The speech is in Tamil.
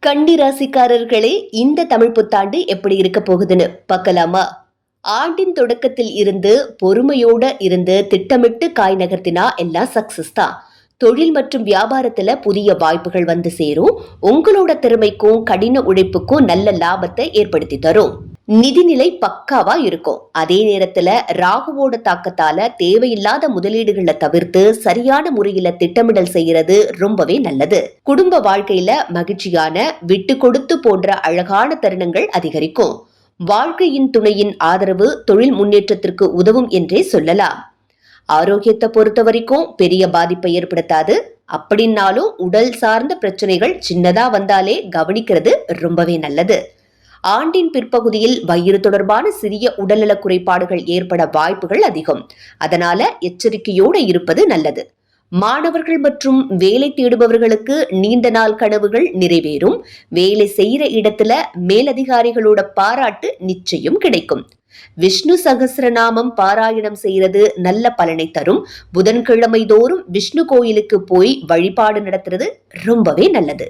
கன்னி ராசிக்காரர்களே, இந்த தமிழ் புத்தாண்டு எப்படி இருக்க போகுதுன்னு பார்க்கலாமா? ஆண்டின் தொடக்கத்தில் இருந்து பொறுமையோட இருந்து திட்டமிட்டு காய் நகர்த்தினா எல்லாம் சக்சஸ் தான். தொழில் மற்றும் வியாபாரத்துல புதிய வாய்ப்புகள் வந்து சேரும். உங்களோட திறமைக்கும் கடின உழைப்புக்கும் நல்ல லாபத்தை ஏற்படுத்தி தரும். நிதிநிலை பக்காவா இருக்கும். அதே நேரத்துல ராகுவோட தாக்கத்தால தேவையில்லாத முதலீடுகளை தவிர்த்து சரியான முறையில திட்டமிடல் செய்யறது ரொம்பவே நல்லது. குடும்ப வாழ்க்கையில மகிழ்ச்சியான விட்டு கொடுத்து போன்ற அழகான தருணங்கள் அதிகரிக்கும். வாழ்க்கையின் துணையின் ஆதரவு தொழில் முன்னேற்றத்திற்கு உதவும் என்றே சொல்லலாம். ஆரோக்கியத்தை பொறுத்த வரைக்கும் பெரிய பாதிப்பை ஏற்படுத்தாது. அப்படின்னாலும் உடல் சார்ந்த பிரச்சனைகள் சின்னதா வந்தாலே கவனிக்கிறது ரொம்பவே நல்லது. ஆண்டின் பிற்பகுதியில் வயிறு தொடர்பான சிறிய உடல்நல குறைபாடுகள் ஏற்பட வாய்ப்புகள் அதிகம். அதனால எச்சரிக்கையோடு இருப்பது நல்லது. மாணவர்கள் மற்றும் வேலை தேடுபவர்களுக்கு நீண்ட நாள் கனவுகள் நிறைவேறும். வேலை செய்யற இடத்துல மேலதிகாரிகளோட பாராட்டு நிச்சயம் கிடைக்கும். விஷ்ணு சகஸ்ரநாமம் பாராயணம் செய்யறது நல்ல பலனை தரும். புதன்கிழமை தோறும் விஷ்ணு கோயிலுக்கு போய் வழிபாடு நடத்துறது ரொம்பவே நல்லது.